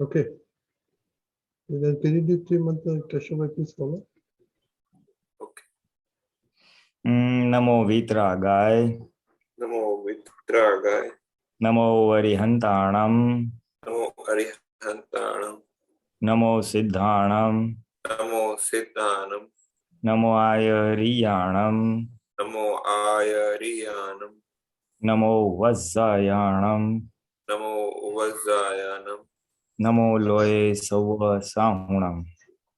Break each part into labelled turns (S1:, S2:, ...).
S1: Okay. Then can you do 3 mantra? Kashyap, please follow.
S2: Okay.
S3: Namo vidragay.
S2: Namo vidragay.
S3: Namo varihantanam.
S2: Namo arihantanam.
S3: Namo siddhanam.
S2: Namo siddhanam.
S3: Namo ayariyanam.
S2: Namo ayariyanam.
S3: Namo vazzayanam.
S2: Namo vazzayanam.
S3: Namo loe sauva sahunam.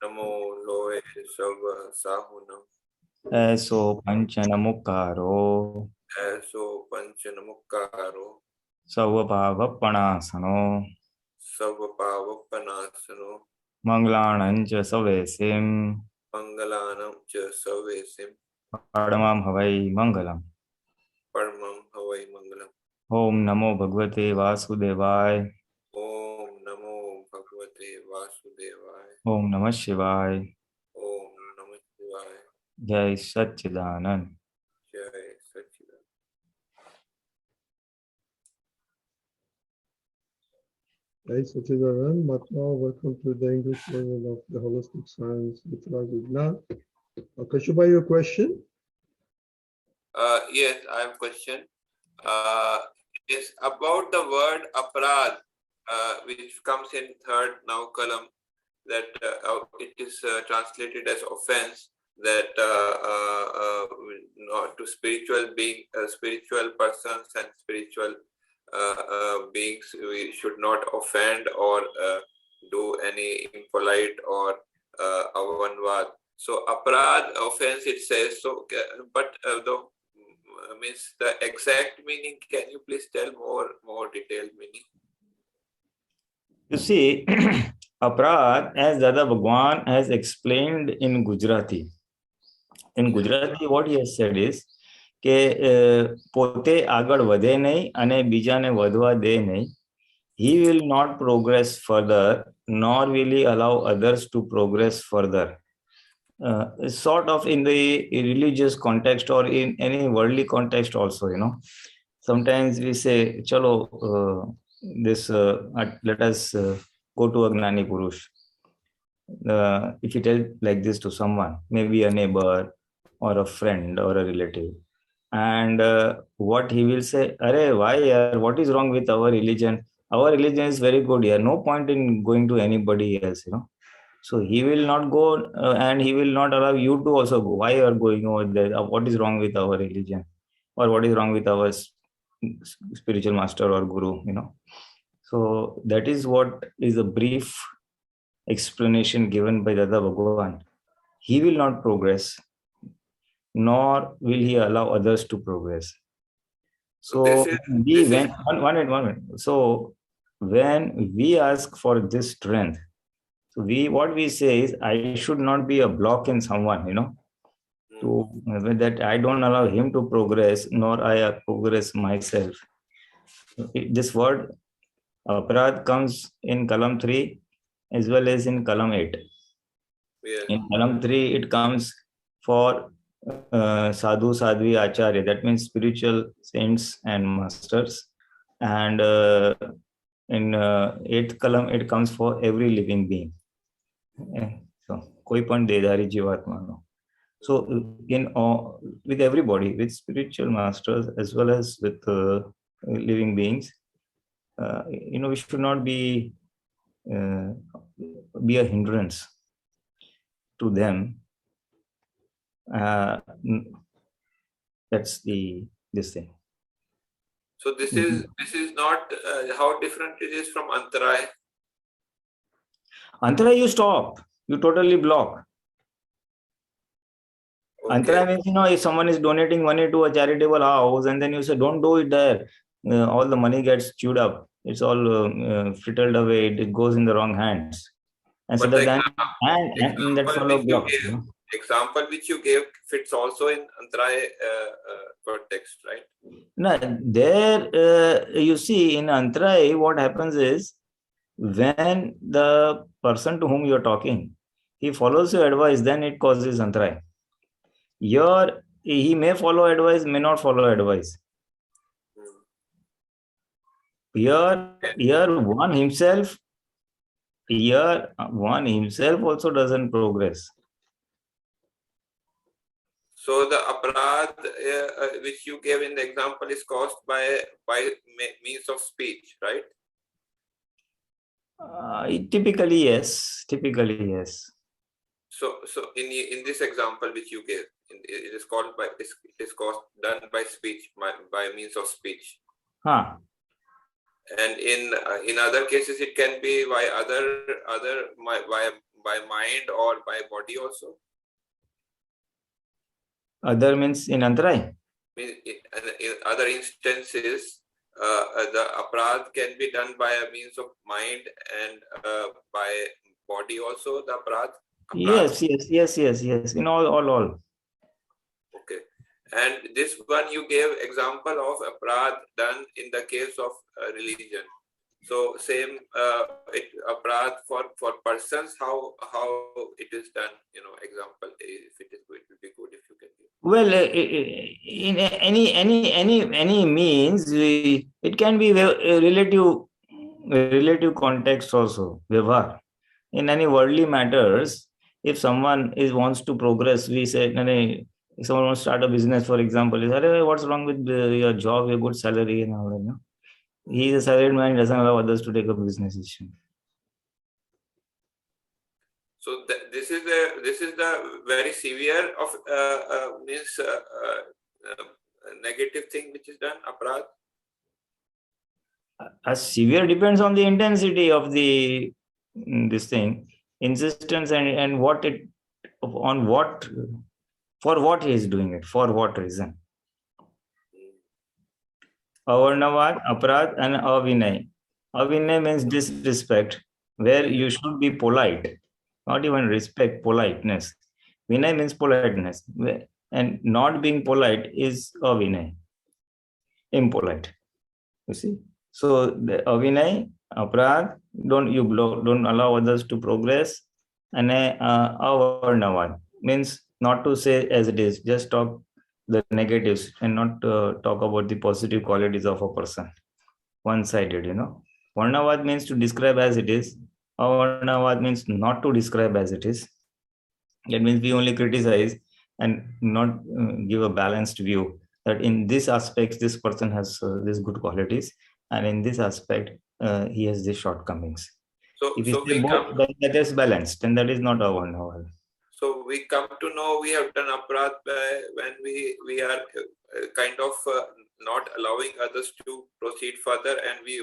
S2: Namo loe sava sahunam.
S3: Eso panchanamukaro.
S2: Aso panchanamukaro.
S3: Sauva bhavapanasano.
S2: Savapavapanasano.
S3: Manglanancha savesim.
S2: Mangalanam cha savesim.
S3: Padamam havai mangalam.
S2: Paramam havai mangalam.
S3: Om Namo Bhagavate Vasudevaya.
S2: Om Namo Bhagavate Vasudevaya.
S3: Om Namah Shivaya.
S2: Om Namah Shivaya.
S3: Jai Satchidanand.
S2: Jai Satchidanand.
S1: Jai Satchidanand. Mahatma, welcome to the English version of the Holistic Science with Raghunath. Kashyap, your question?
S2: Yes, I have a question. Yes, about the word Apradh, which comes in third now column, that it is translated as offense, that not to spiritual persons and spiritual beings, we should not offend or do any impolite or avanvad. So Apradh, offense, it says so, but the means the exact meaning. Can you please tell more detailed meaning?
S3: You see, Apradh, as Dada Bhagwan has explained in Gujarati. In Gujarati, what he has said is કે પોતે આગળ વધે નહીં અને બીજાને વધવા દે નહીં. He will not progress further, nor will he allow others to progress further. Sort of in the religious context or in any worldly context also, sometimes we say, chalo, let us go to a Gnani Purush. If you tell like this to someone, maybe a neighbor or a friend or a relative, and what he will say, Arey, why, what is wrong with our religion? Our religion is very good here. No point in going to anybody else, So he will not go and he will not allow you to also go. Why you are going over there? What is wrong with our religion? Or what is wrong with our spiritual master or guru, So that is what is a brief explanation given by Dada Bhagwan. He will not progress, nor will he allow others to progress. So one minute. So when we ask for this strength, so what we say is, I should not be a block in someone, to that I don't allow him to progress, nor I progress myself. This word Apradh comes in column 3 as well as in column 8.
S2: Yeah.
S3: In column 3, it comes for sadhu, sadhvi, acharya. That means spiritual saints and masters. And in 8th column, it comes for every living being. So, koi पण देधारी जीवात्मा. So, with everybody, with spiritual masters as well as with living beings, we should not be a hindrance to them. That's this thing.
S2: So this is not how different it is from Antrai.
S3: Antrai, you stop. You totally block. Okay. Antrai means, if someone is donating money to a charitable house and then you say, don't do it there, all the money gets chewed up. It's all frittered away. It goes in the wrong hands. And so that follow block.
S2: Example which you gave fits also in Antrai context, right?
S3: No, there you see in Antrai what happens is, when the person to whom you are talking, he follows your advice, then it causes Antrai. He may follow advice, may not follow advice. Here one himself here one himself also doesn't progress.
S2: So the Apradh which you gave in the example is caused by means of speech, right?
S3: Typically, yes. Typically, yes.
S2: So in this example which you gave, it is called by it is caused done by speech, by means of speech.
S3: Huh.
S2: And in other cases it can be by by mind or by body also.
S3: Other means in Antrai?
S2: In other instances, the Apradh can be done by a means of mind and by body also, the Apradh.
S3: Yes. In all.
S2: Okay. And this one you gave example of Apradh done in the case of religion. So same Apradh for persons, how it is done, example, if it is going to be good if you can give.
S3: Well, in any means, it can be a relative context also. Vyavhar. In any worldly matters, if someone wants to progress, we say, if someone wants to start a business, for example, he says, what's wrong with your job, your good salary, and all that. He is a salaried man, doesn't allow others to take a business decision.
S2: So this is the very severe of means negative thing which is done, Apradh.
S3: Severe depends on the intensity of this thing, insistence and what it on what for what he is doing it, for what reason. Avarnavad, Apradh, and Avinay. Avinay means disrespect, where you should be polite, not even respect, politeness. Vinay means politeness, and not being polite is Avinay, impolite. You see? So the Avinay, Apradh, don't allow others to progress, and Avarnavad means not to say as it is, just talk the negatives and not talk about the positive qualities of a person. One-sided, Varnavad means to describe as it is. Avarnavad means not to describe as it is. That means we only criticize and not give a balanced view that in this aspect, this person has these good qualities, and in this aspect, he has these shortcomings.
S2: So
S3: if that is balanced, and that is not Avarnavad.
S2: So we come to know we have done Apradh when we are kind of not allowing others to proceed further, and we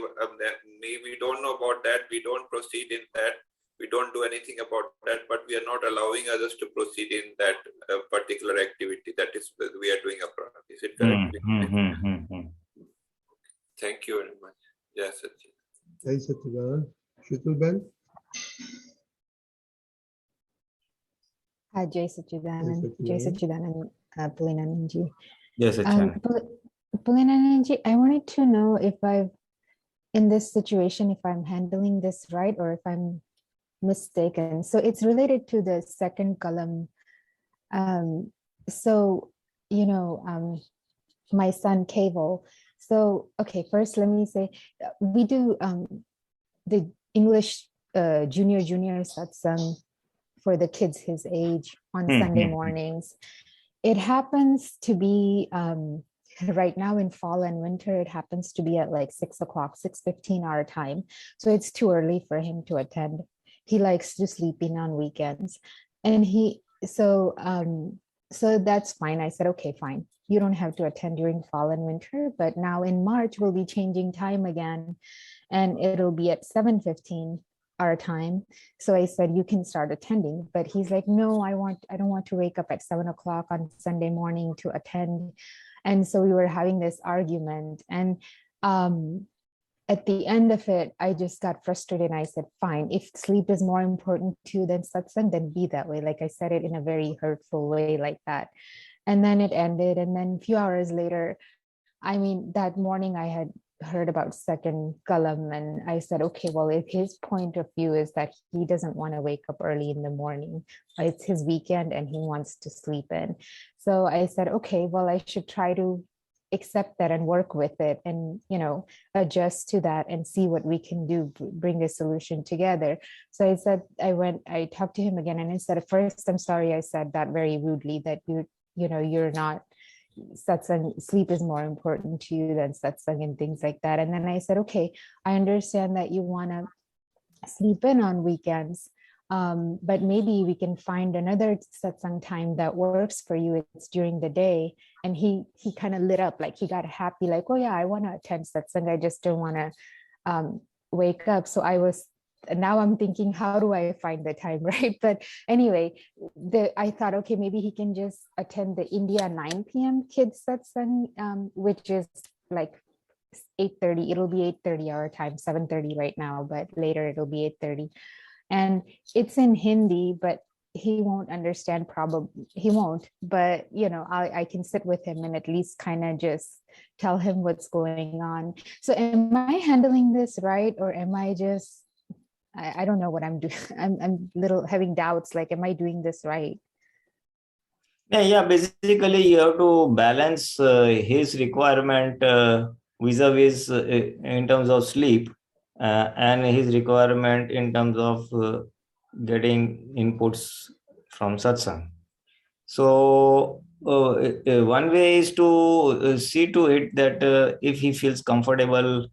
S2: don't know about that, we don't proceed in that, we don't do anything about that, but we are not allowing others to proceed in that particular activity. That is, we are doing Apradh. Is it correct? Thank you very much. Yes, Sachin.
S1: Thanks, Satchidanand. Shutulben?
S4: Jai Satchidanand, Pulinanandji.
S3: Yes,
S4: Pulinanandji, I wanted to know if in this situation, if I'm handling this right or if I'm mistaken. So it's related to the second Kalam. My son Keval. So, okay, first let me say, we do the English junior satsang for the kids his age on Sunday mornings. It happens to be right now in fall and winter, it happens to be at like 6 o'clock, 6:15 our time. So it's too early for him to attend. He likes to sleep in on weekends. And so that's fine. I said, okay, fine. You don't have to attend during fall and winter, but now in March, we'll be changing time again and it'll be at 7:15 our time. So I said, you can start attending, but he's like, no, I don't want to wake up at 7 o'clock on Sunday morning to attend. And so we were having this argument, and at the end of it, I just got frustrated and I said, fine, if sleep is more important to you than satsang, then be that way. Like I said it in a very hurtful way like that. And then it ended. And then a few hours later, that morning I had heard about Second Kalam, and I said, okay, well, if his point of view is that he doesn't want to wake up early in the morning, it's his weekend and he wants to sleep in. So I said, okay, well, I should try to accept that and work with it and, adjust to that and see what we can do, bring a solution together. So I said, I talked to him again, and I said, at first, I'm sorry I said that very rudely, that you're not, satsang, sleep is more important to you than satsang and things like that. And then I said, okay, I understand that you want to sleep in on weekends, but maybe we can find another satsang time that works for you. It's during the day. And he kind of lit up, like he got happy, like, oh yeah, I want to attend satsang, I just don't want to wake up. So now I'm thinking, how do I find the time, right? But anyway, I thought, okay, maybe he can just attend the India 9 p.m. kids satsang, which is like 8:30. It'll be 8:30 our time, 7:30 right now, but later it'll be 8:30. And it's in Hindi, but he won't understand, probably. He won't, but I can sit with him and at least kind of just tell him what's going on. So am I handling this right? Or am I just, I don't know what I'm doing. I'm little having doubts, like, am I doing this right?
S3: Yeah. Basically, you have to balance his requirement vis-a-vis in terms of sleep and his requirement in terms of getting inputs from satsang. So one way is to see to it that if he feels comfortable,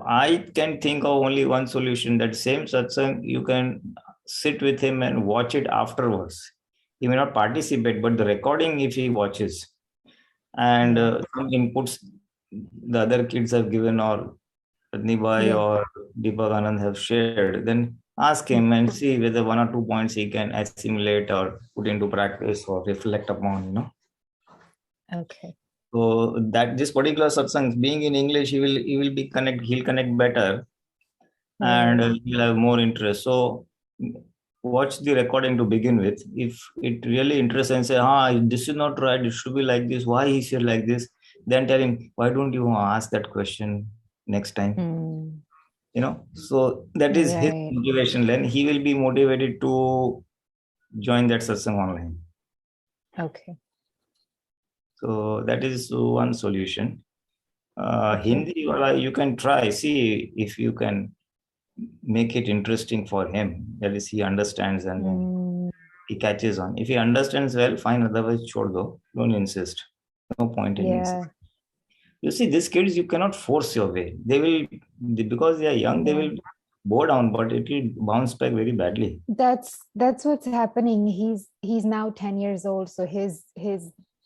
S3: I can think of only one solution. That same satsang, you can sit with him and watch it afterwards. He may not participate, but the recording, if he watches, and some inputs the other kids have given, or Nibai or Deepak Anand have shared, then ask him and see whether 1 or 2 points he can assimilate or put into practice or reflect upon,
S4: Okay.
S3: So that this particular satsang, being in English, he'll connect better, and he'll have more interest. So watch the recording to begin with. If it really interests and say, this is not right, it should be like this, why he said like this, then tell him, why don't you ask that question next time? So that is his motivation. Then he will be motivated to join that satsang online.
S4: Okay.
S3: So that is one solution. Hindi, you can try, see if you can make it interesting for him. That is, he understands and then he catches on. If he understands well, fine. Otherwise, chhod do. Don't insist. No point in insisting. You see, these kids, you cannot force your way. They will, because they are young, they will bow down, but it will bounce back very badly.
S4: That's what's happening. He's now 10 years old, so he's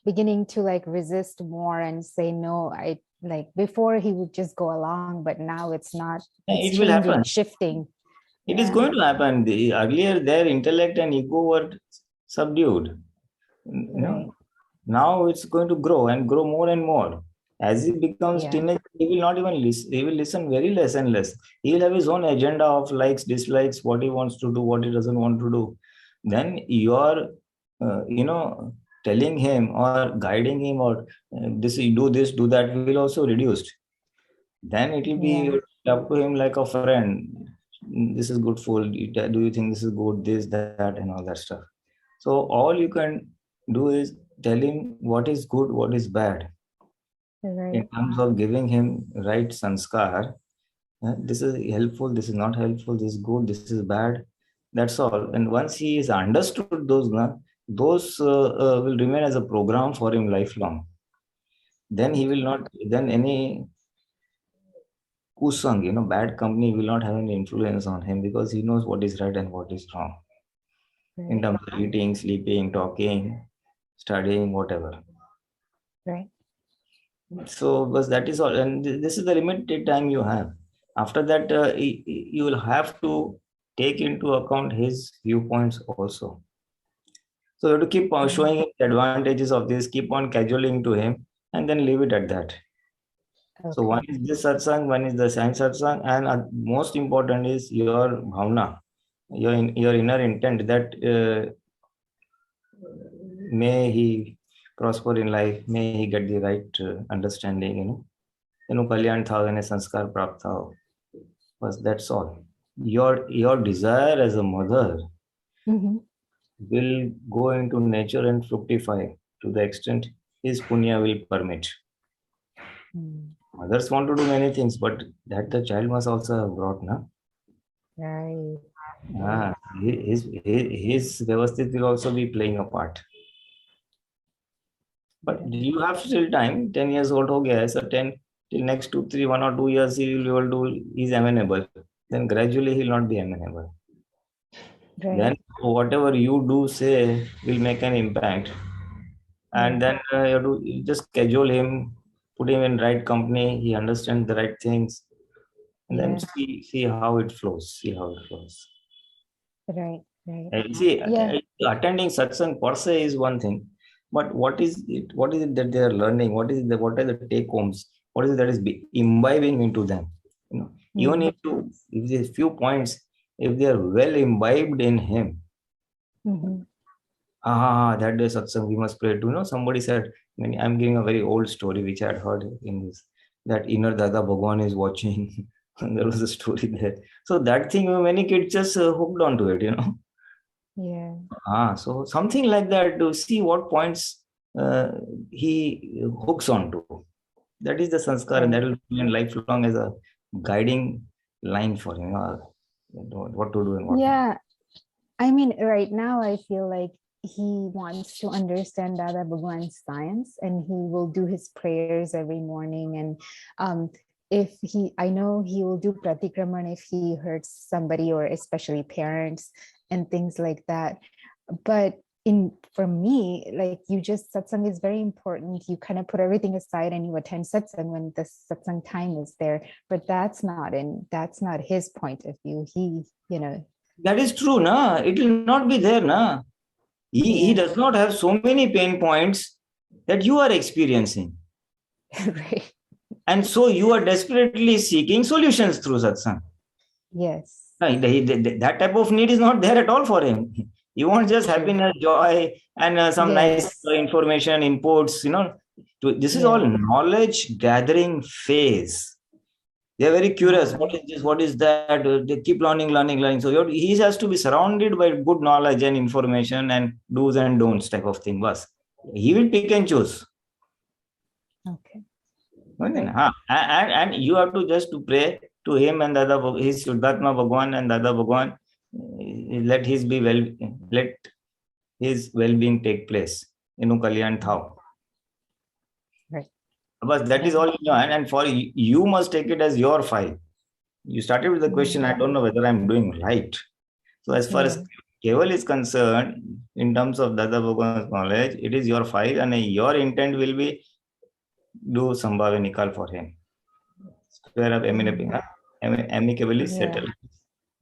S4: beginning to like resist more and say no. Before he would just go along, but now it's not. It's
S3: it will happen.
S4: Shifting.
S3: It is going to happen. Earlier, their intellect and ego were subdued. Now it's going to grow and grow more and more. As he becomes teenage, he will not even listen. He will listen very less and less. He will have his own agenda of likes, dislikes, what he wants to do, what he doesn't want to do. Then you are, telling him or guiding him, or do this, do that, will also reduced. Then it will be up to him like a friend. This is good, fool. Do you think this is good? This, that, and all that stuff. So all you can do is tell him what is good, what is bad. In terms of giving him right sanskar, this is helpful, this is not helpful, this is good, this is bad. That's all. And once he is understood those will remain as a program for him lifelong. Then he will not, then any kusang, bad company will not have any influence on him, because he knows what is right and what is wrong. In terms of eating, sleeping, talking, studying, whatever.
S4: Right.
S3: So, but that is all. And this is the limited time you have. After that, you will have to take into account his viewpoints also. So you have to keep on showing him the advantages of this, keep on cajoling to him, and then leave it at that. Okay. So one is this satsang, one is the science satsang, and most important is your bhavna, your inner intent that may he prosper in life, may he get the right understanding, kalyan thao and sanskar prapt thao. But that's all. Your desire as a mother will go into nature and fructify to the extent his punya will permit.
S4: Mm.
S3: Mothers want to do many things, but that the child must also have brought, na?
S4: Right.
S3: His Vyavasthit will also be playing a part. But you have still time, 10 years old ho gaya hai, so 10 till next 2, 3, 1 or 2 years he will be able to, he's amenable. Then gradually he will not be amenable.
S4: Right.
S3: Then whatever you do say will make an impact. And then you have to just schedule him, put him in right company, he understands the right things. And then see how it flows.
S4: Right. Right.
S3: Attending satsang per se is one thing, but what is it that they are learning? What are the take homes? What is it that is imbibing into them? Even if there's few points, if they are well imbibed in him, that day satsang we must pray to. Somebody said, I'm giving a very old story which I had heard in this, that inner Dada Bhagwan is watching. There was a story there. So that thing, many kids just hooked onto it, So something like that, to see what points he hooks onto. That is the sanskar, and that will remain lifelong as a guiding line for him, what to do and what
S4: not. I mean, right now I feel like he wants to understand Dada Bhagwan's science, and he will do his prayers every morning. And I know he will do Pratikraman if he hurts somebody, or especially parents and things like that. But for me, like satsang is very important. You kind of put everything aside and you attend satsang when the satsang time is there. But that's not his point of view.
S3: That is true, na? It will not be there, na? He does not have so many pain points that you are experiencing.
S4: Right.
S3: And so you are desperately seeking solutions through satsang.
S4: Yes.
S3: That type of need is not there at all for him. He wants just happiness, joy, and some nice information, inputs, This is all knowledge gathering phase. They are very curious. What is this? What is that? They keep learning. So he has to be surrounded by good knowledge and information and do's and don'ts type of thing. Bas. He will pick and choose.
S4: Okay.
S3: And you have to just to pray to him and his Shuddhatma Bhagwan and Dada Bhagwan. Let his well-being take place. Kalyan thao.
S4: Right.
S3: But that is all you know, and for you must take it as your file. You started with the question, I don't know whether I'm doing right. So as far as Keval is concerned, in terms of Dada Bhagwan's knowledge, it is your file, and your intent will be do Sambhava Nikal for him. Square up amicably settle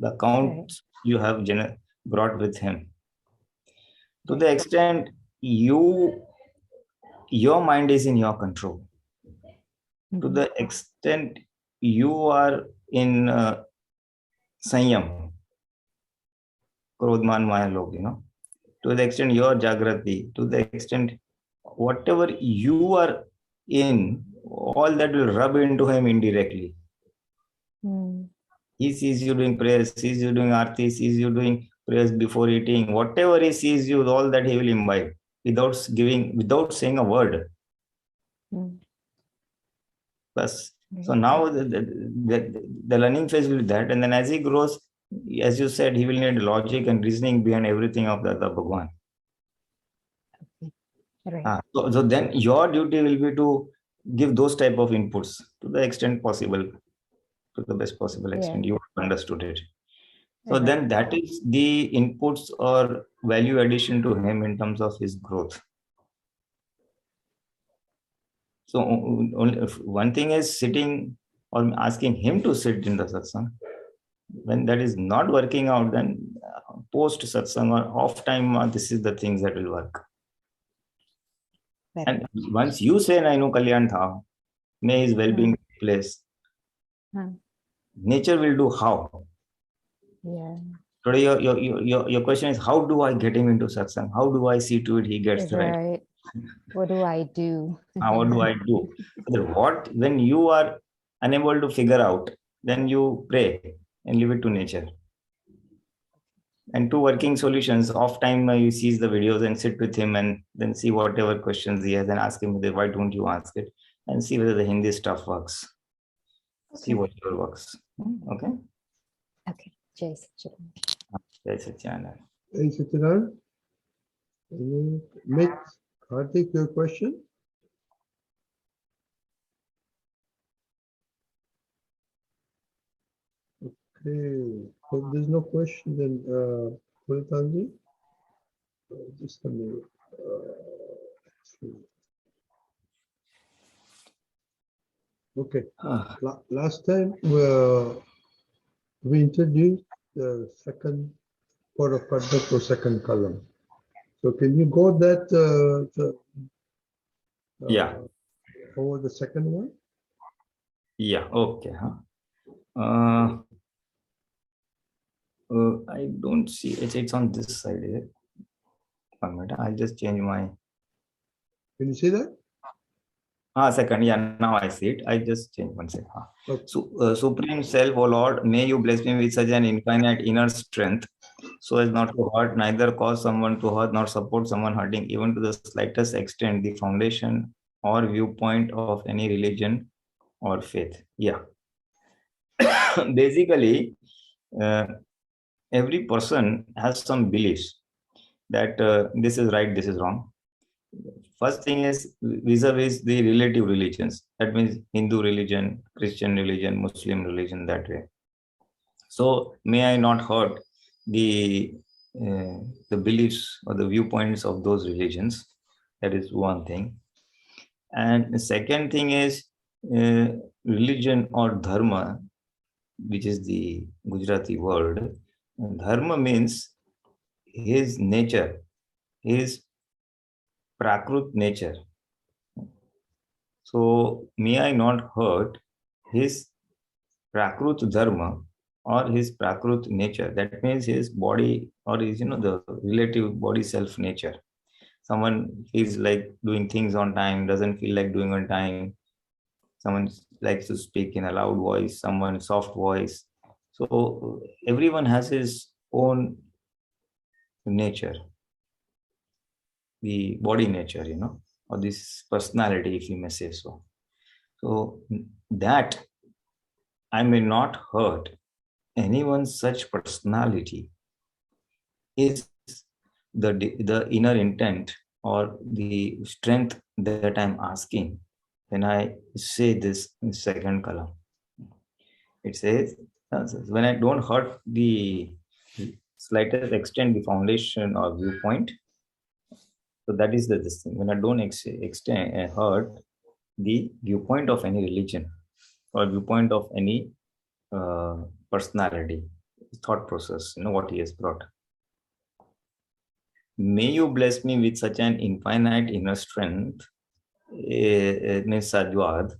S3: the accounts you have brought with him. To the extent your mind is in your control. To the extent you are in Sanyam, Krodman Maya Log, to the extent your Jagrati, to the extent whatever you are in, all that will rub into him indirectly. He sees you doing prayers, sees you doing arti, sees you doing prayers before eating, whatever he sees you, all that he will imbibe without saying a word. Plus, so now the learning phase will be that, and then as he grows, as you said, he will need logic and reasoning behind everything of the Bhagwan.
S4: Right.
S3: So then your duty will be to give those type of inputs to the extent possible, to the best possible extent you understood it. So then that is the inputs or value addition to him in terms of his growth. So only one thing is sitting or asking him to sit in the satsang. When that is not working out, then post satsang or off time, this is the things that will work. And once you say, I know Kalyan Tha, may his well-being take place, nature will do how?
S4: Yeah.
S3: Today your question is, how do I get him into satsang? How do I see to it he gets right?
S4: What do I do?
S3: What do I do? When you are unable to figure out, then you pray and leave it to nature. And two working solutions: off time you sees the videos and sit with him and then see whatever questions he has and ask him, why don't you ask it, and see whether the Hindi stuff works. See
S4: Okay.
S3: whatever works. Okay.
S4: Okay. Jai Satchidanand.
S3: Jai Satchidanand.
S1: Hey, Satchidanand. Make Karthik your question. Okay, so there's no question then, Pulinanandji? Just a minute. Okay, last time we introduced the second part of Aptputra for Second Kalam. So can you go that
S3: Yeah.
S1: over the second one?
S3: Yeah. Okay. I don't see it. It's on this side here. 1 minute. I'll just change my.
S1: Can you see that?
S3: Second. Yeah. Now I see it. I just change 1 second.
S1: Okay.
S3: So, Supreme Self, O Lord, may you bless me with such an infinite inner strength, so as not to hurt, neither cause someone to hurt, nor support someone hurting, even to the slightest extent, the foundation or viewpoint of any religion or faith. Yeah. Basically, every person has some beliefs that this is right, this is wrong. First thing is vis-a-vis the relative religions. That means Hindu religion, Christian religion, Muslim religion, that way. So may I not hurt the beliefs or the viewpoints of those religions. That is one thing. And the second thing is religion or dharma, which is the Gujarati word. Dharma means his nature, his prakrut nature. So may I not hurt his prakrut dharma or his prakrut nature. That means his body or his, the relative body self nature. Someone feels like doing things on time, doesn't feel like doing on time. Someone likes to speak in a loud voice, someone soft voice. So everyone has his own nature, the body nature, or this personality, if you may say so. So that I may not hurt anyone's such personality is the inner intent or the strength that I'm asking when I say this in Second Kalam. It says, when I don't hurt the slightest extent the foundation or viewpoint, so that is this thing. When I don't hurt the viewpoint of any religion or viewpoint of any personality, thought process, what he has brought. May you bless me with such an infinite inner strength. Sadhvad.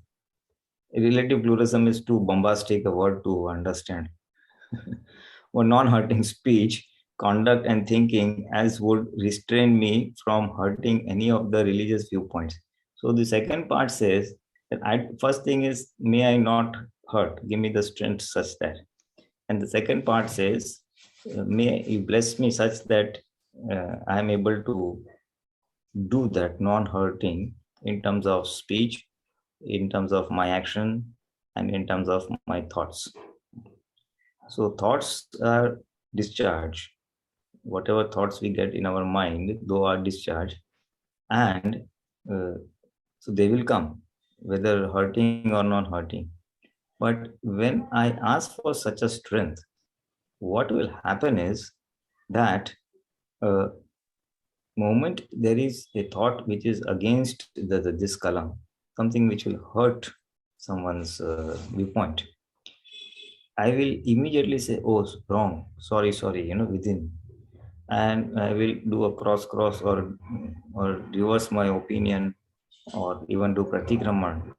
S3: Relative pluralism is too bombastic a word to understand. Or non-hurting speech, conduct, and thinking as would restrain me from hurting any of the religious viewpoints. So the second part says that first thing is, may I not hurt, give me the strength such that. And the second part says, may you bless me such that I am able to do that non-hurting in terms of speech, in terms of my action, and in terms of my thoughts. So thoughts are discharge. Whatever thoughts we get in our mind, those are discharge. And so they will come, whether hurting or non-hurting. But when I ask for such a strength, what will happen is that moment there is a thought which is against this kalam, something which will hurt someone's viewpoint, I will immediately say, oh, wrong, sorry, within. And I will do a cross or reverse my opinion or even do Pratikraman.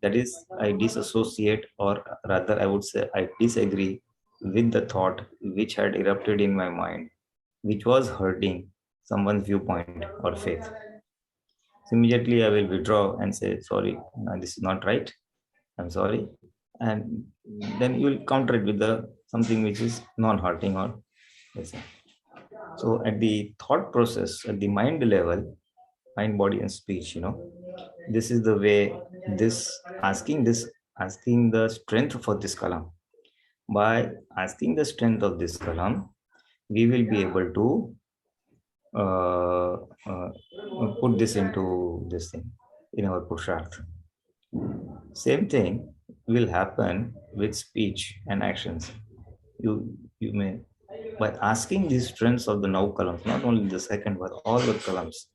S3: That is, I disassociate, or rather I would say I disagree with the thought which had erupted in my mind, which was hurting someone's viewpoint or faith. So immediately I will withdraw and say, sorry, this is not right, I'm sorry. And then you will counter it with something which is non-hurting or Yes. So at the thought process, at the mind level, mind, body, and speech, this is the way asking the strength for this kalam. By asking the strength of this kalam, we will be able to put this into this thing in our Purusharth. Same thing will happen with speech and actions. You may, by asking these strengths of the now columns, not only the second but all the columns,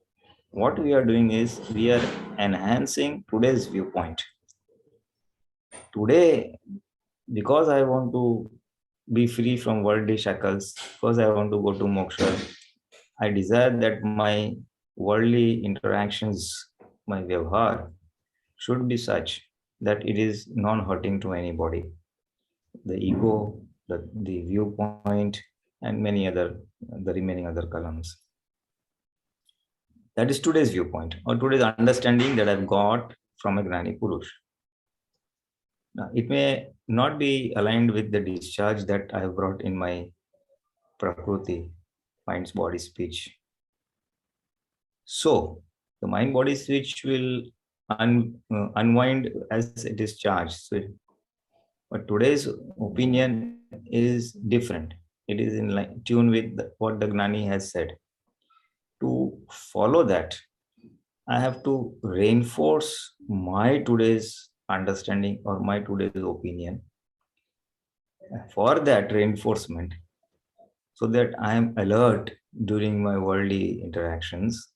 S3: what we are doing is we are enhancing today's viewpoint. Today, because I want to be free from worldly shackles, because I want to go to moksha, I desire that my worldly interactions, my vyavhar, should be such that it is non-hurting to anybody. The ego, the viewpoint, and the remaining other columns. That is today's viewpoint, or today's understanding that I've got from a Gnani Purush. Now, it may not be aligned with the discharge that I have brought in my Prakruti, mind, body, speech. So, the mind, body, speech will unwind as a discharge. So, but today's opinion is different. It is in tune with what the Gnani has said. To follow that, I have to reinforce my today's understanding or my today's opinion. For that reinforcement, so that I am alert during my worldly interactions,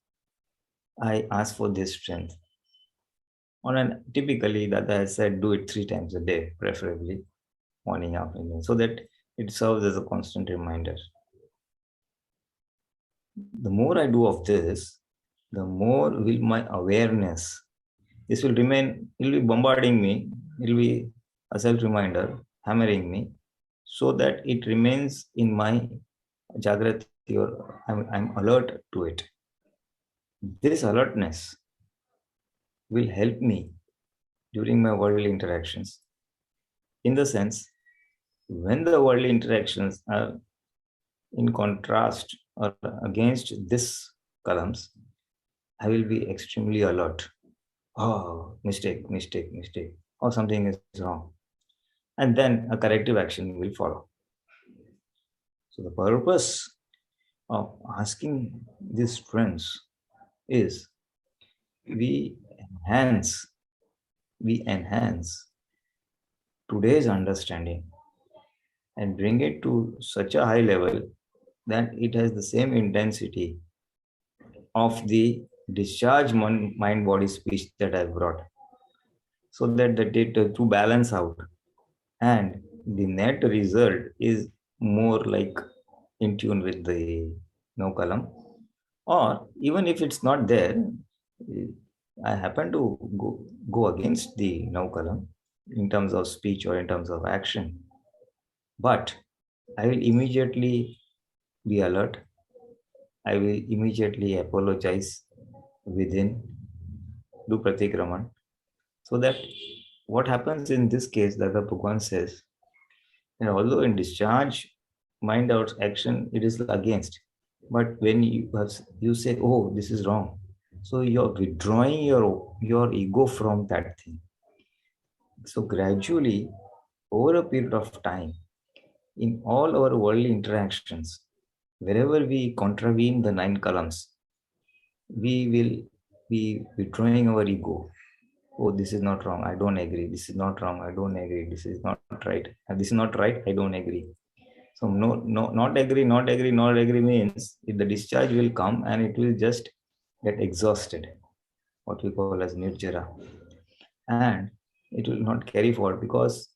S3: I ask for this strength. Typically, that I said, do it 3 times a day, preferably morning, afternoon, so that it serves as a constant reminder. The more I do of this, the more will my awareness, this will remain, it will be bombarding me, it will be a self-reminder, hammering me, so that it remains in my Jagrati, or I'm alert to it. This alertness will help me during my worldly interactions. In the sense, when the worldly interactions are in contrast or against this columns, I will be extremely alert. Oh, mistake, or something is wrong. And then a corrective action will follow. So the purpose of asking these strengths is we enhance today's understanding and bring it to such a high level that it has the same intensity of the discharge mind, body, speech that I've brought, so that the data to balance out, and the net result is more like in tune with the no column. Or even if it's not there, I happen to go against the no column in terms of speech or in terms of action, but I will immediately be alert. I will immediately apologize within, do Pratikraman, so that what happens in this case that the Bhagwan says, and although in discharge, mind out action, it is against. But when you say, oh, this is wrong, so you're withdrawing your ego from that thing. So gradually, over a period of time, in all our worldly interactions, wherever we contravene the 9 columns, we will be withdrawing our ego. Oh, this is not wrong, I don't agree. This is not wrong, I don't agree. This is not right. And this is not right, I don't agree. So not agree means if the discharge will come and it will just get exhausted, what we call as nirjara, and it will not carry forward, because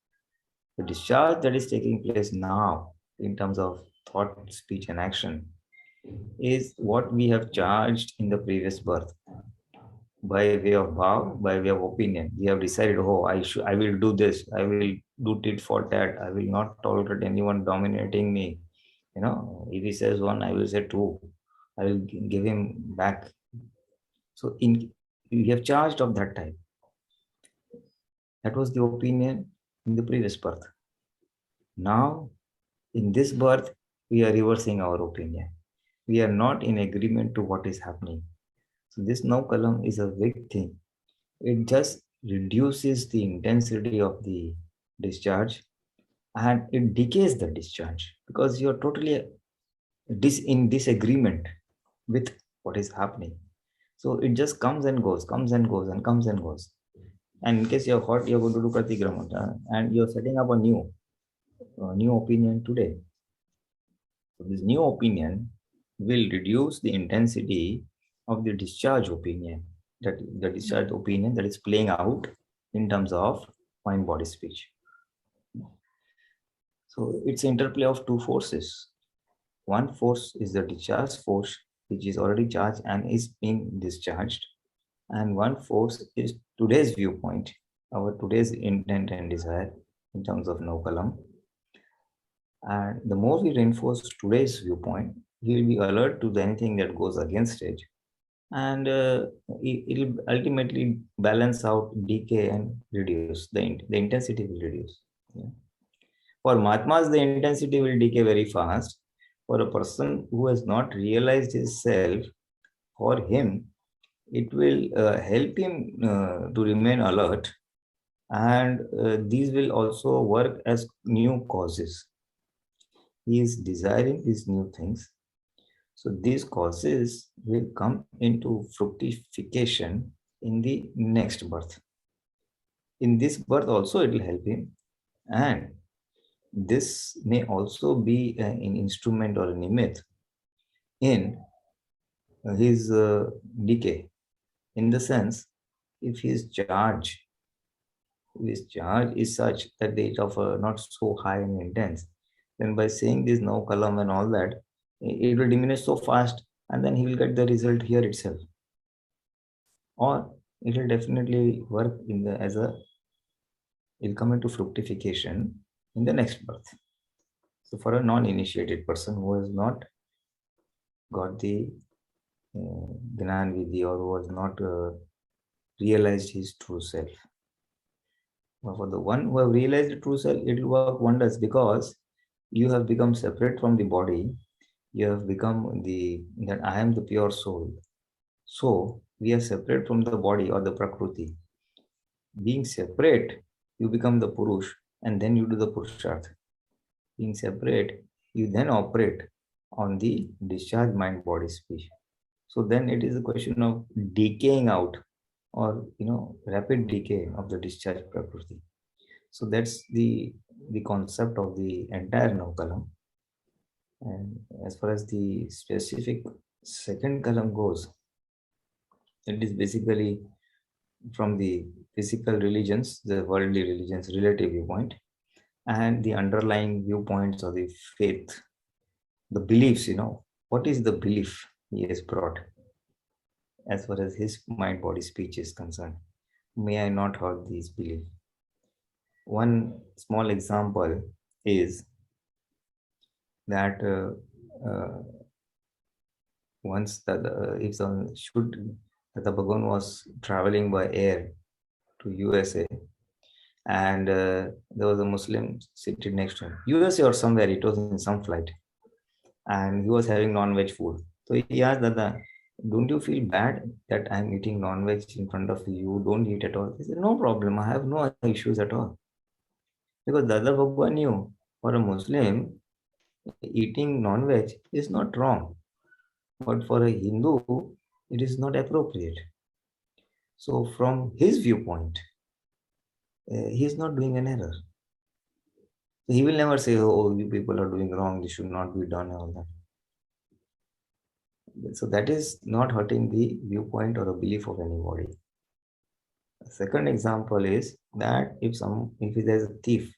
S3: the discharge that is taking place now in terms of thought, speech, and action is what we have charged in the previous birth. By way of bhav, by way of opinion, we have decided, oh, I will do this, I will do tit for tat, I will not tolerate anyone dominating me. If he says 1, I will say 2. I will give him back. So we have charged of that type. That was the opinion in the previous birth. Now, in this birth, we are reversing our opinion. We are not in agreement to what is happening. So this now kalam is a big thing. It just reduces the intensity of the discharge and it decays the discharge because you're totally in disagreement with what is happening. So it just comes and goes, comes and goes, and comes and goes. And in case you're hot, you're going to do Pratikraman and you're setting up a new opinion today. So this new opinion will reduce the intensity of the discharge opinion, that the discharge opinion that is playing out in terms of mind, body, speech. So it's interplay of two forces. One force is the discharge force, which is already charged and is being discharged. And one force is today's viewpoint, our today's intent and desire in terms of no kalam. And the more we reinforce today's viewpoint, we will be alert to anything that goes against it. And it will ultimately balance out, decay, and reduce. The intensity will reduce. Yeah. For Mahatmas, the intensity will decay very fast. For a person who has not realized his self, for him, it will help him to remain alert. And these will also work as new causes. He is desiring these new things. So these causes will come into fructification in the next birth. In this birth also it will help him. And this may also be an instrument or a nimitt in his decay. In the sense, if his charge is such that they are not so high and intense, then by saying this no kalam and all that, it will diminish so fast and then he will get the result here itself. Or it will definitely work it'll come into fructification in the next birth. So for a non-initiated person who has not got the Gnan Vidhi or who has not realized his true self. But for the one who have realized the true self, it will work wonders because you have become separate from the body. You have become that I am the pure soul. So we are separate from the body or the Prakriti. Being separate, you become the Purush and then you do the Purusharth. Being separate, you then operate on the discharge mind, body, speech. So then it is a question of decaying out or rapid decay of the discharge Prakriti. So that's the concept of the entire Navkalam. And as far as the specific second kalam goes, it is basically from the physical religions, the worldly religions, relative viewpoint, and the underlying viewpoints of the faith, the beliefs, what is the belief he has brought as far as his mind, body, speech is concerned. May I not hurt these beliefs. One small example is that once the Bhagwan was traveling by air to USA, and there was a Muslim sitting next to him. USA or somewhere, it was in some flight, and he was having non-veg food. So he asked Dada, don't you feel bad that I'm eating non-veg in front of you? Don't eat at all. He said, no problem. I have no issues at all. Because Dada Bhagwan knew for a Muslim, eating non-veg is not wrong. But for a Hindu, it is not appropriate. So from his viewpoint, he is not doing an error. So he will never say, oh, you people are doing wrong, this should not be done, all that. So that is not hurting the viewpoint or a belief of anybody. The second example is that if there is a thief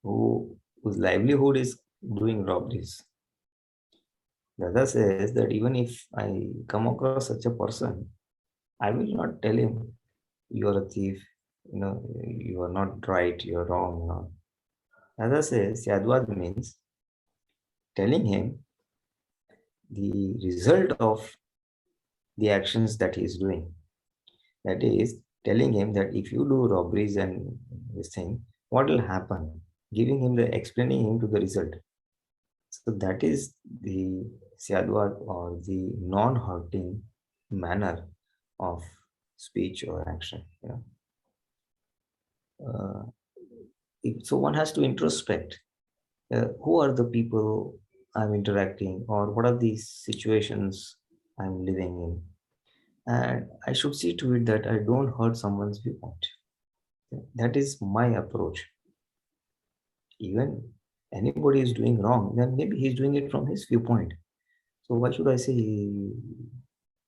S3: whose livelihood is doing robberies, Dada says that even if I come across such a person, I will not tell him, you are a thief, you are not right, you are wrong. Dada says, Yadvad means telling him the result of the actions that he is doing. That is, telling him that if you do robberies and this thing, what will happen? Explaining him to the result. So that is the Syadwad or the non-hurting manner of speech or action. So one has to introspect. Who are the people I'm interacting, or what are these situations I'm living in? And I should see to it that I don't hurt someone's viewpoint. That is my approach. Even anybody is doing wrong, then maybe he's doing it from his viewpoint. So why should I say,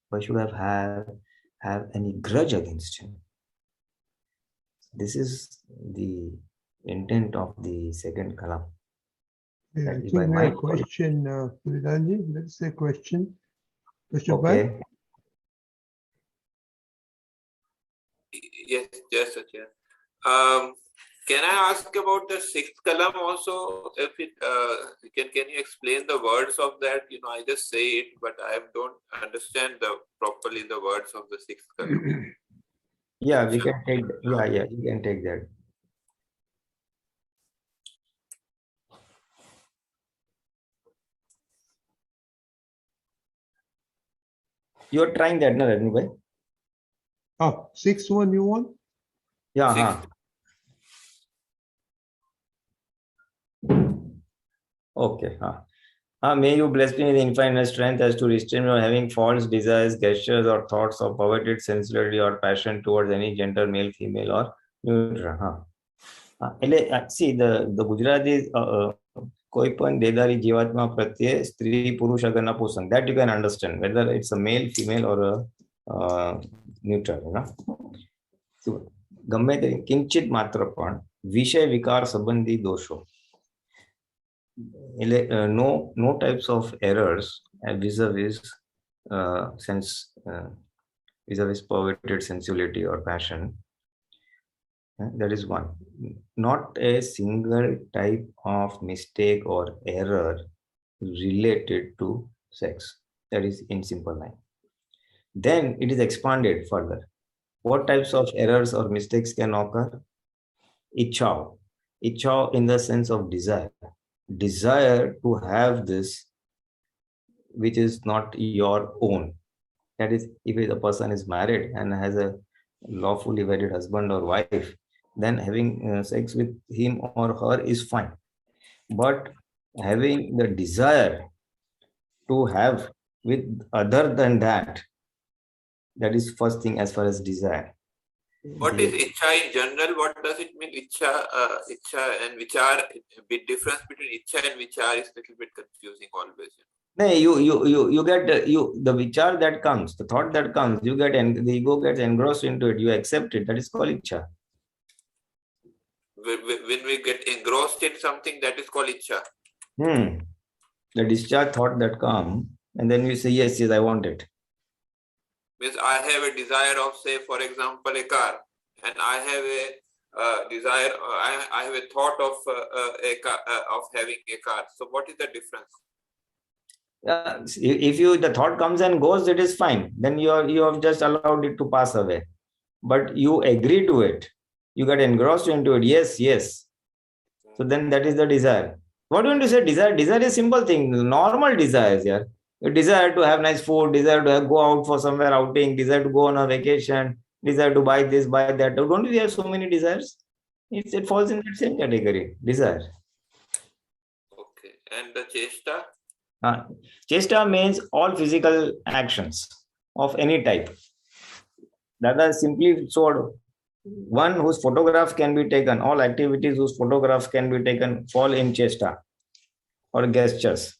S3: why should I have any grudge against him? This is the intent of the second kalam.
S1: Yeah, I think we have a question, Pulinanandji. Let's say question. Mr.
S3: Okay.
S1: Bhatt?
S2: Yes, yes, Acharya. Can I ask about the sixth kalam also? If it, can you explain the words of that? I just say it, but I don't understand properly the words of the sixth kalam.
S3: Yeah, we can take. Yeah, you can take that. You're trying that, no, Rajni?
S1: Oh, sixth one you want?
S3: Yeah. Okay. May you bless me with infinite strength as to restrain me from having false desires, gestures, or thoughts of perverted sensuality or passion towards any gender, male, female, or neutral. See, the Gujarati koi પણ દેદારી જીવાત્મા પ્રત્યે સ્ત્રી પુરુષ અગર નપુંસક, that you can understand whether it's a male, female, or a neutral. So, ગમે તે કિંચિત માત્ર પણ વિષય વિકાર સંબંધી દોષો, no types of errors vis-a-vis vis-a-vis perverted sensuality or passion. That is one. Not a single type of mistake or error related to sex. That is in simple line. Then it is expanded further. What types of errors or mistakes can occur? Ichao in the sense of desire to have this which is not your own. That is, if the person is married and has a lawfully wedded husband or wife, then having sex with him or her is fine. But having the desire to have with other than that is first thing as far as desire.
S2: What is ichha in general? What does it mean? Ichha and vichar. Bit difference between ichha and vichar is a little bit confusing always.
S3: No, you get the vichar that comes, the thought that comes, the ego gets engrossed into it. You accept it. That is called ichha.
S2: When we get engrossed in something, that is called ichha.
S3: The discharge thought that comes, and then you say yes, I want it.
S2: Means I have a desire of, say, for example, a car, and I have a desire. I have a thought of of having a car. So what is the difference?
S3: If the thought comes and goes, it is fine. Then you have just allowed it to pass away. But you agree to it. You get engrossed into it. Yes. So then that is the desire. What do you want to say? Desire is a simple thing. Normal desires, yeah. You desire to have nice food, desire to go out for somewhere outing, desire to go on a vacation, desire to buy this, buy that. Don't we have so many desires? It falls in that same category, desire.
S2: Okay. And the chesta?
S3: Chesta means all physical actions of any type. Dada simply showed one whose photograph can be taken, all activities whose photographs can be taken fall in chesta or gestures.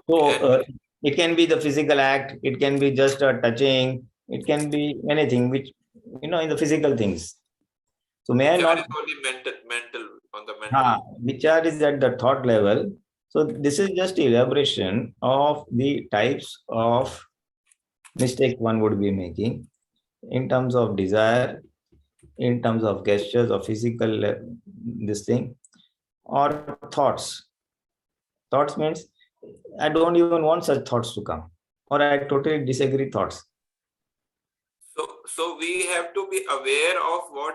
S3: So it can be the physical act, it can be just a touching, it can be anything which, in the physical things. So may I not...
S2: mental on the mental.
S3: Vichar is at the thought level. So this is just elaboration of the types of mistakes one would be making in terms of desire, in terms of gestures or physical this thing, or thoughts. Thoughts means I don't even want such thoughts to come, or I totally disagree thoughts.
S2: So we have to be aware of what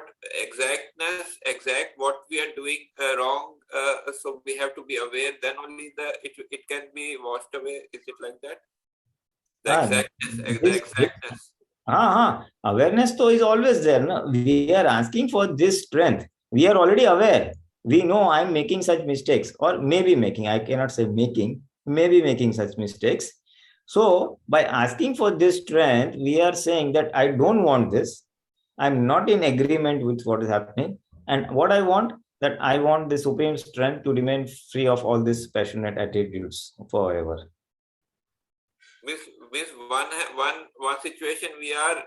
S2: what we are doing wrong. So we have to be aware. Then only it can be washed away. Is it like that? The exactness.
S3: Awareness though is always there. No? We are asking for this strength. We are already aware. We know I'm making such mistakes, or maybe making. I cannot say making. Maybe making such mistakes. So by asking for this strength, we are saying that I don't want this. I'm not in agreement with what is happening. And what I want, that I want the supreme strength to remain free of all these passionate attitudes forever.
S2: With one situation we are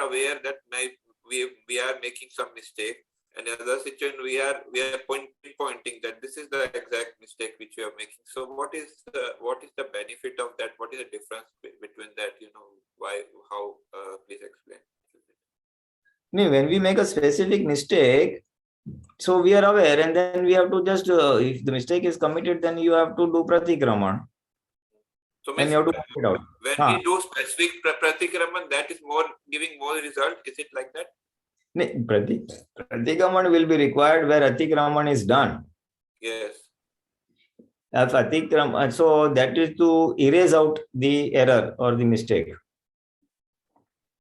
S2: aware that we are making some mistake. Another situation we are pointing that this is the exact mistake which we are making. So what is the benefit of that? What is the difference between that? Why? How? Please explain.
S3: When we make a specific mistake, so we are aware, and then we have to just if the mistake is committed, then you have to do Pratikraman.
S2: So
S3: and you have to point it out.
S2: When we do specific Pratikraman, that is giving more result. Is it like that?
S3: Pratikraman will be required where Atikraman is done.
S2: Yes.
S3: So that is to erase out the error or the mistake.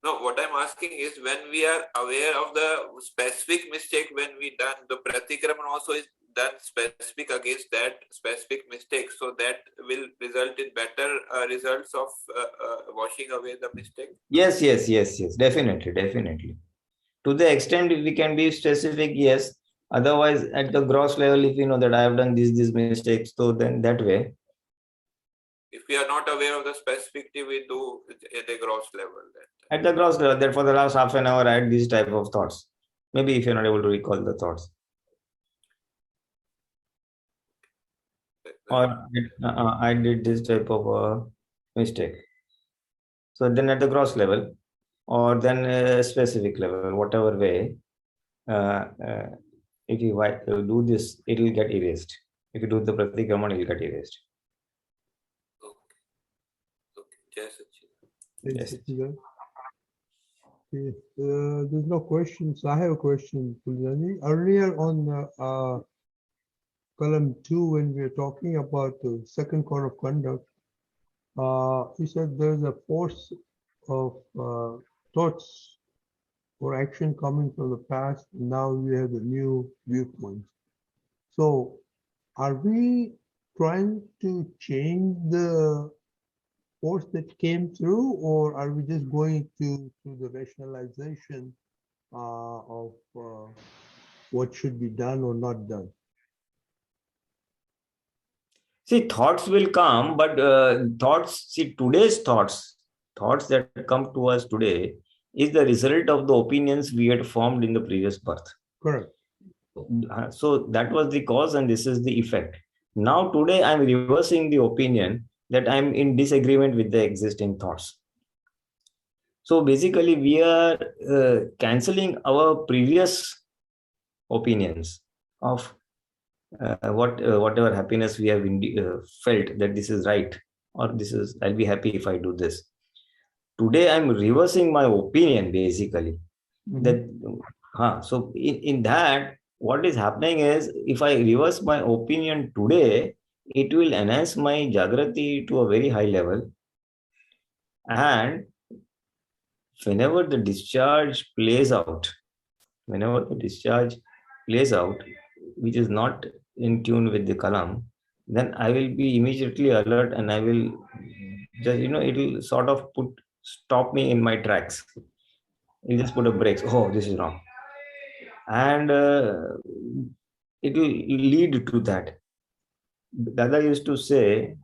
S2: No, what I'm asking is when we are aware of the specific mistake, when we done the Pratikraman also is done specific against that specific mistake. So that will result in better results of washing away the mistake.
S3: Yes. Definitely. To the extent we can be specific, yes. Otherwise, at the gross level, if you know that I have done these mistakes, so then that way.
S2: If we are not aware of the specificity, we do at the gross level.
S3: At the gross level, that for the last half an hour, I had these type of thoughts. Maybe if you're not able to recall the thoughts. Or I did this type of mistake. So then at the gross level, or then a specific level, whatever way, if you do this, it will get erased. If you do the Pratikraman, it will get erased.
S1: Yes. There's no questions. I have a question, Pulinanandji. Earlier on column 2, when we were talking about the second code of conduct, he said there's a force of thoughts or action coming from the past. Now we have the new viewpoints. So are we trying to change the force that came through, or are we just going to the rationalization of what should be done or not done?
S3: See, thoughts will come, but today's thoughts that come to us today is the result of the opinions we had formed in the previous birth.
S1: Correct.
S3: So that was the cause and this is the effect. Now today I'm reversing the opinion that I'm in disagreement with the existing thoughts. So basically we are cancelling our previous opinions of whatever happiness we have felt that this is right, or I'll be happy if I do this. Today I'm reversing my opinion basically. So in that, what is happening is, if I reverse my opinion today, it will enhance my Jagrati to a very high level. And whenever the discharge plays out, which is not in tune with the Kalam, then I will be immediately alert and I will just, it will sort of stop me in my tracks. It will just put a brakes. Oh, this is wrong. And it will lead to that. Dada used to say,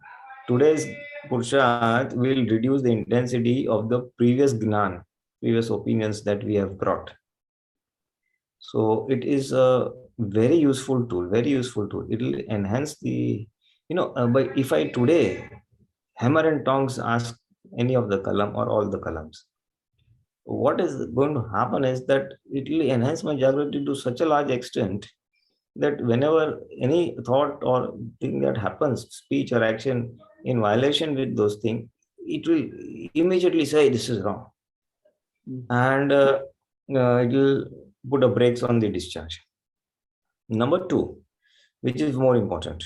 S3: today's Purusharth will reduce the intensity of the previous Gnan, previous opinions that we have brought. So it is a very useful tool, It will enhance the, but if I today hammer and tongs ask any of the Kalam or all the Kalams, what is going to happen is that it will enhance my Jagrati to such a large extent that whenever any thought or thing that happens, speech or action in violation with those things, it will immediately say this is wrong. and it will put a brakes on the discharge. Number two, which is more important,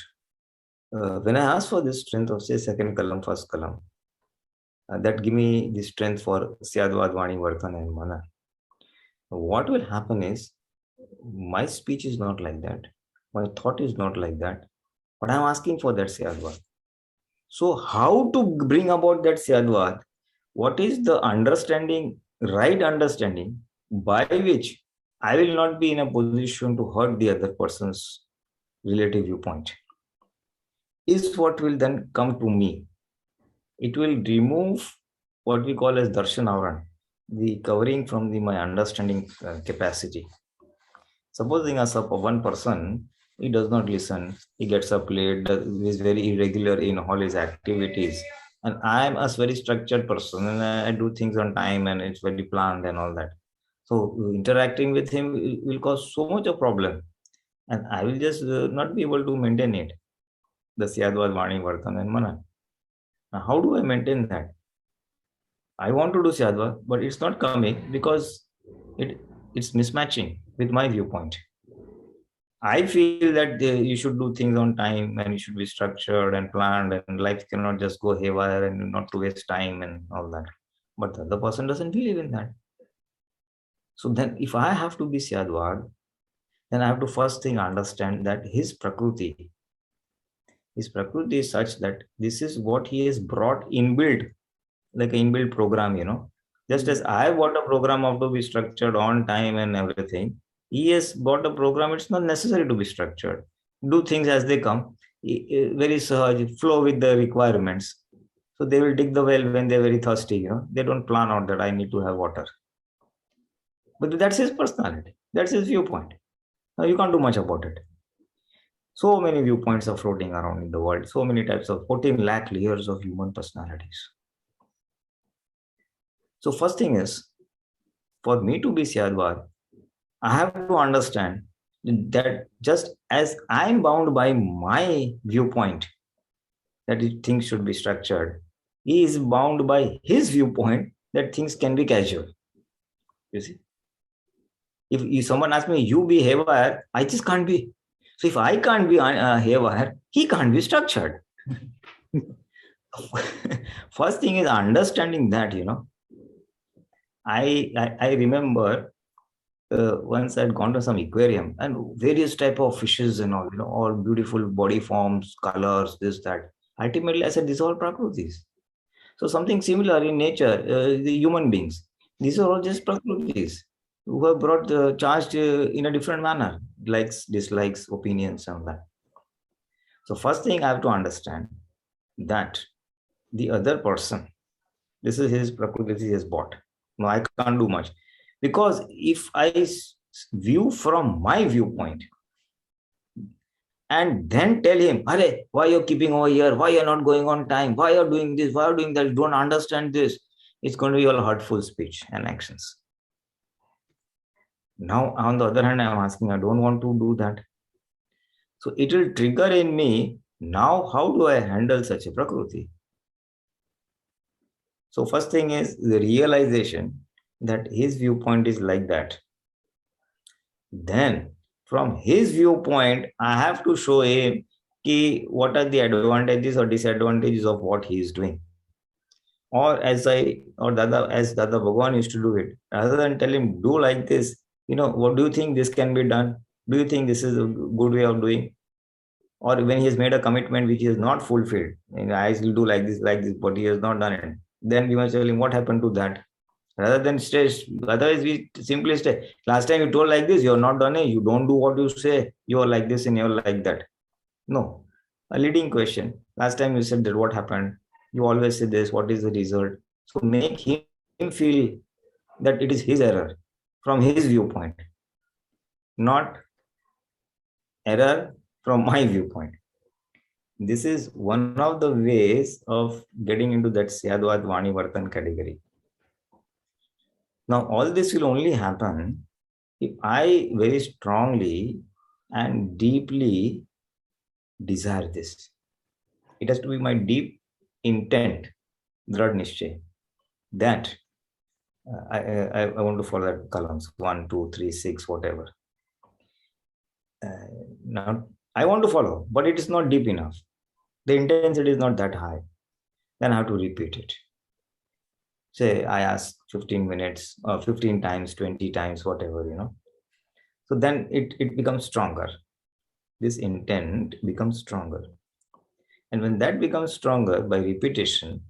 S3: when I ask for this strength of say second kalam, first kalam, that give me the strength for Syadvad, Vani, Vartan and Mana. What will happen is, my speech is not like that, my thought is not like that, but I'm asking for that Syadvad. So how to bring about that Syadvad? What is the understanding, right understanding, by which I will not be in a position to hurt the other person's relative viewpoint, is what will then come to me. It will remove what we call as darshan avaran, the covering from my understanding capacity. Supposing as one person, he does not listen, he gets up late, is very irregular in all his activities, and I am a very structured person and I do things on time and it's very planned and all that. So interacting with him will cause so much of problem, and I will just not be able to maintain it. The Syadvad, Vani, Vartan and Mana. Now, how do I maintain that? I want to do Syadvad, but it's not coming because it's mismatching with my viewpoint. I feel that you should do things on time and you should be structured and planned, and life cannot just go haywire and not to waste time and all that. But the other person doesn't believe in that. So then if I have to be Syadvad, then I have to first thing understand that his Prakriti is such that this is what he has brought inbuilt, like an inbuilt program, Just as I bought a program of to be structured on time and everything, he has bought a program, it's not necessary to be structured. Do things as they come, very sahaj, flow with the requirements. So they will dig the well when they're very thirsty, They don't plan out that I need to have water. But that's his personality. That's his viewpoint. Now you can't do much about it. So many viewpoints are floating around in the world. So many types of 14 lakh layers of human personalities. So first thing is, for me to be Syadvad, I have to understand that just as I'm bound by my viewpoint, that things should be structured, he is bound by his viewpoint that things can be casual. You see? If someone asks me, you be haywire, I just can't be. So if I can't be haywire, he can't be structured. First thing is understanding that, I remember once I'd gone to some aquarium and various type of fishes and all, all beautiful body forms, colors, this, that. Ultimately, I said, these are all prakrutis. So something similar in nature, the human beings, these are all just prakrutis who have brought the charged in a different manner, likes, dislikes, opinions, and that. So first thing I have to understand that the other person, this is his prakriti he has bought. No, I can't do much. Because if I view from my viewpoint and then tell him, Arey, why you're keeping over here? Why you're not going on time? Why you're doing this? Why you're doing that? You don't understand this. It's going to be all hurtful speech and actions. Now, on the other hand, I'm asking, I don't want to do that. So it will trigger in me, now how do I handle such a prakriti? So first thing is the realization that his viewpoint is like that. Then from his viewpoint, I have to show him what are the advantages or disadvantages of what he is doing. Or as Dada Bhagwan used to do it, rather than tell him, do like this, what do you think this can be done? Do you think this is a good way of doing? Or when he has made a commitment which he has not fulfilled, I will do like this, but he has not done it. Then we must tell him what happened to that. Rather than stay, otherwise we simply stay. Last time you told like this, you are not done it, you don't do what you say, you are like this and you are like that. No. A leading question. Last time you said that, what happened? You always say this, what is the result? So make him feel that it is his error from his viewpoint, not error from my viewpoint. This is one of the ways of getting into that Syadvad Vani Vartan category. Now, all this will only happen if I very strongly and deeply desire this. It has to be my deep intent, Drad Nishchay, that I want to follow that columns 1, 2, 3, 6, whatever. Now I want to follow, but it is not deep enough. The intensity is not that high. Then I have to repeat it. Say I ask 15 minutes or 15 times, 20 times, whatever, So then it becomes stronger. This intent becomes stronger. And when that becomes stronger by repetition,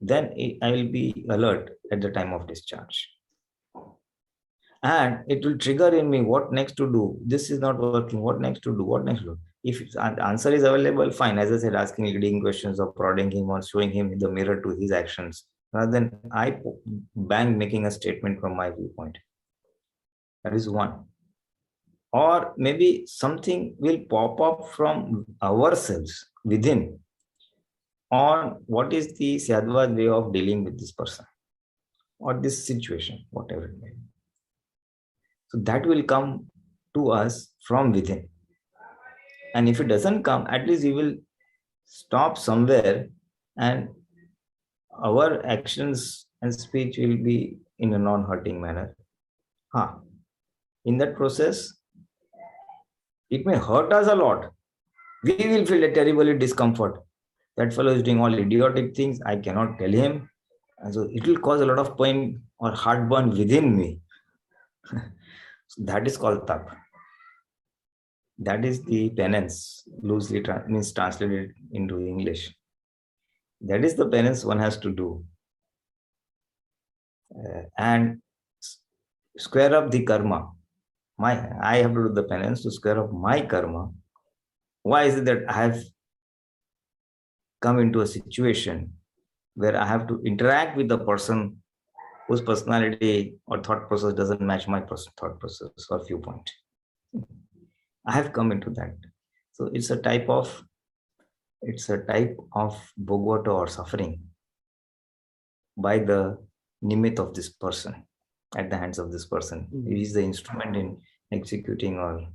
S3: then I will be alert at the time of discharge. And it will trigger in me what next to do. This is not working. What next to do? What next to do? If the answer is available, fine. As I said, asking leading questions or prodding him or showing him in the mirror to his actions, rather than I bang making a statement from my viewpoint. That is one. Or maybe something will pop up from ourselves within on what is the Sadhva way of dealing with this person or this situation, whatever it may be. So that will come to us from within. And if it doesn't come, at least we will stop somewhere and our actions and speech will be in a non-hurting manner. In that process, it may hurt us a lot. We will feel a terrible discomfort. That fellow is doing all idiotic things. I cannot tell him. And so it will cause a lot of pain or heartburn within me. So that is called tap. That is the penance, loosely means translated into English. That is the penance one has to do. And square up the karma. I have to do the penance to square up my karma. Why is it that I have come into a situation where I have to interact with the person whose personality or thought process doesn't match my thought process or viewpoint? I have come into that. So it's a type of bhogavata or suffering by the nimit of this person, at the hands of this person. He is the instrument in executing or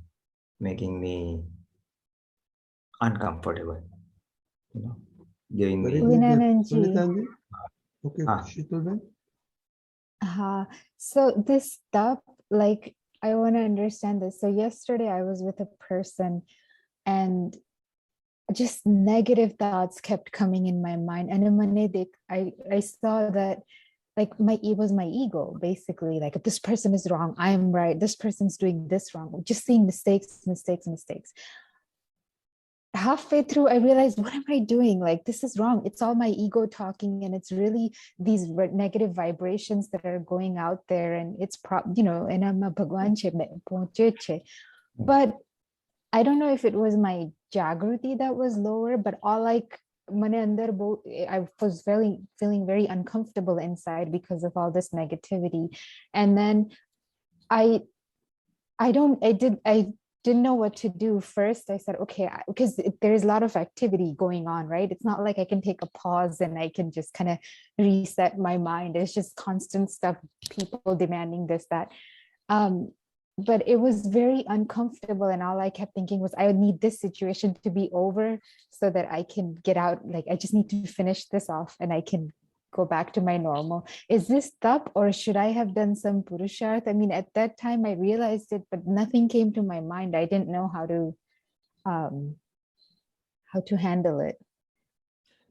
S3: making me uncomfortable, giving me.
S1: Pulinanandji. Okay, Shitulben.
S4: So this stuff, like, I want to understand this. So yesterday I was with a person and just negative thoughts kept coming in my mind. And I saw that like it was my ego, basically. Like, if this person is wrong, I am right. This person's doing this wrong. Just seeing mistakes. Halfway through, I realized, what am I doing? Like, this is wrong. It's all my ego talking, and it's really these negative vibrations that are going out there. And it's and I'm a Bhagwan che. But I don't know if it was my Jagruti that was lower, but I was feeling very uncomfortable inside because of all this negativity. And then I didn't know what to do. First, I said, okay, because there's a lot of activity going on, right? It's not like I can take a pause and I can just kind of reset my mind. It's just constant stuff, people demanding this, that. But it was very uncomfortable. And all I kept thinking was, I would need this situation to be over so that I can get out. Like, I just need to finish this off and I can go back to my normal. Is this tap, or should I have done some purusharth? I mean, at that time I realized it, but nothing came to my mind. I didn't know how to handle it.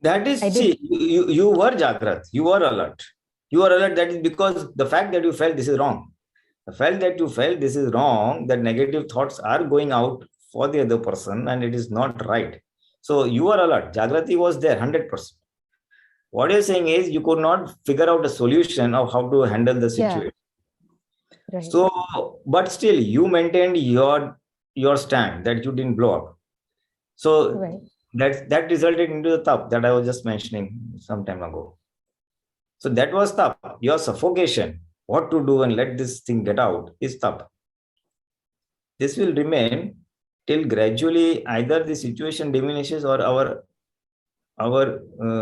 S3: That is, you were Jagrat, you were alert. You are alert. That is because the fact that you felt this is wrong. The fact that you felt this is wrong, that negative thoughts are going out for the other person and it is not right. So you are alert. Jagrati was there 100%. What you're saying is you could not figure out a solution of how to handle the situation.
S4: Yeah. Right.
S3: So, but still you maintained your stand that you didn't blow up. So
S4: right.
S3: that resulted into the tap that I was just mentioning some time ago. So that was tap. Your suffocation, what to do and let this thing get out, is tap. This will remain till gradually either the situation diminishes or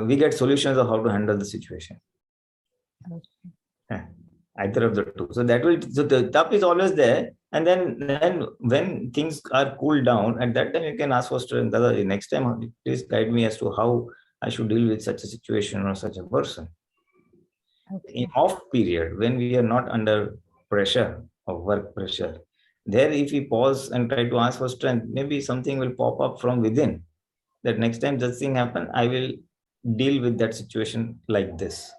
S3: we get solutions of how to handle the situation. Either of the two. So the tap is always there. And then when things are cooled down, at that time you can ask for strength. Dada, next time, please guide me as to how I should deal with such a situation or such a person.
S4: Okay.
S3: In off period, when we are not under pressure of work pressure, there if we pause and try to ask for strength, maybe something will pop up from within. That next time this thing happen, I will deal with that situation like this.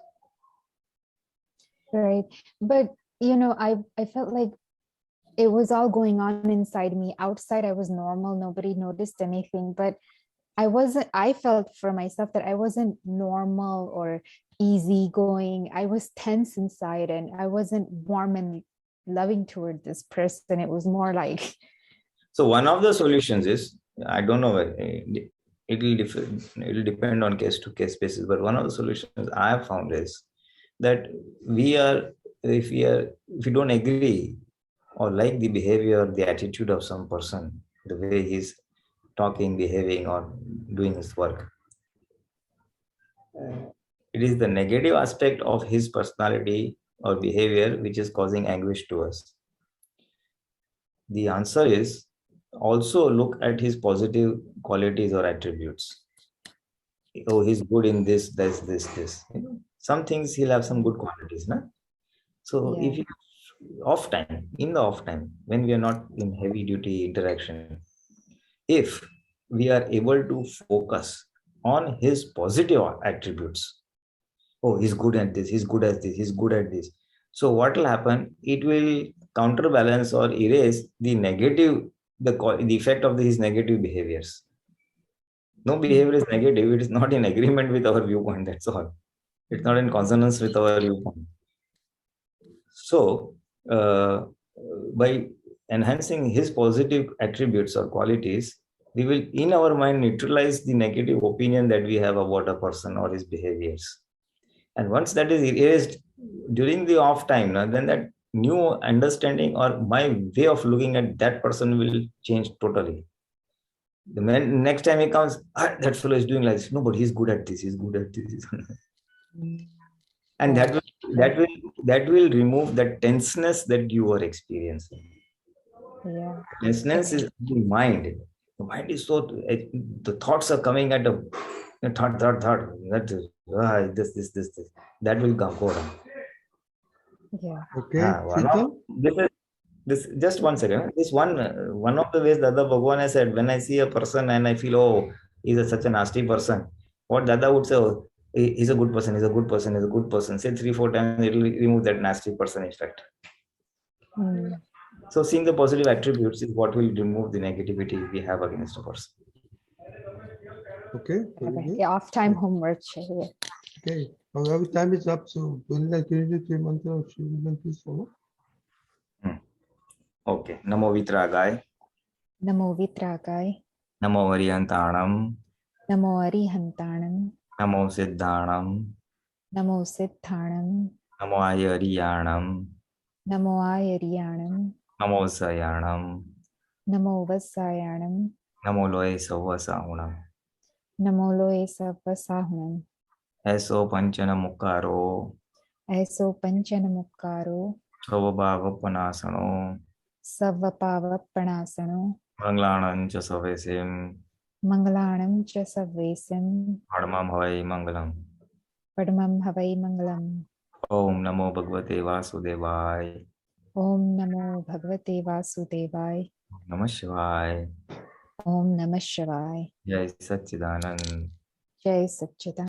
S4: Right. But, you know, I felt like it was all going on inside me. Outside, I was normal. Nobody noticed anything. But I felt for myself that I wasn't normal or easygoing. I was tense inside and I wasn't warm and loving toward this person. It was more like.
S3: So one of the solutions is, I don't know, it will depend on case to case basis, but one of the solutions I have found is that if we don't agree or like the behavior, the attitude of some person, the way he's talking, behaving, or doing his work, it is the negative aspect of his personality or behavior which is causing anguish to us. The answer is also look at his positive qualities or attributes. Oh, he's good in this. You know, some things he'll have some good qualities, na? So
S4: Yeah.
S3: if you, in the off time, when we are not in heavy duty interaction, if we are able to focus on his positive attributes, oh, he's good at this, he's good at this, he's good at this. So what will happen? It will counterbalance or erase the negative, the effect of his negative behaviors. No behavior is negative. It is not in agreement with our viewpoint. That's all. It's not in consonance with our viewpoint. So, by enhancing his positive attributes or qualities, we will, in our mind, neutralize the negative opinion that we have about a person or his behaviors. And once that is erased during the off time, then that new understanding or my way of looking at that person will change totally. The next time he comes, that fellow is doing like this. No, but he's good at this. He's good at this. And that will remove that tenseness that you are experiencing.
S4: Yeah.
S3: Tenseness is the mind. The mind is so, the thoughts are coming at a thought. This. That will go down.
S4: Yeah.
S1: Okay.
S3: This just one second. This one of the ways Dada Bhagwan has said, when I see a person and I feel, oh, he's such a nasty person, what Dada would say, oh, he's a good person, he's a good person, he's a good person. Say 3-4 times, it will remove that nasty person effect. So seeing the positive attributes is what will remove the negativity we have against a person.
S1: Okay.
S4: Yeah, off time homework.
S1: Okay. Our time is up. So Pulinanandji, can you do 3 mantra of Shiva, please follow?
S3: Okay. Namo Vitragai.
S4: Namo Vitragai.
S3: Namo Arihantanam.
S4: Namo Arihantanam.
S3: Namo Siddhanam.
S4: Namo Siddhanam.
S3: Namo Ayariyanam.
S4: Namo Ayariyanam.
S3: Namo Sayanam.
S4: Namo Vasayanam.
S3: Namo Loe Savasahunam.
S4: Namo Loe Savasahunam.
S3: Eso Panchana Mukaro.
S4: Eso Panchana Mukaro.
S3: Savabhava Panasano.
S4: Savapava Panasano.
S3: Manglanam cha Savesim.
S4: Mangalanam cha Savesim.
S3: Padmam Havai Mangalam.
S4: Padmam Havai Mangalam.
S3: Om Namo Bhagavate Vasudevaya.
S4: Om Namo Bhagavate Vasudevaya.
S3: Namah Shivaya.
S4: Om Namah Shivaya.
S3: Jai Satchidanand.
S4: Jai Satchidanand.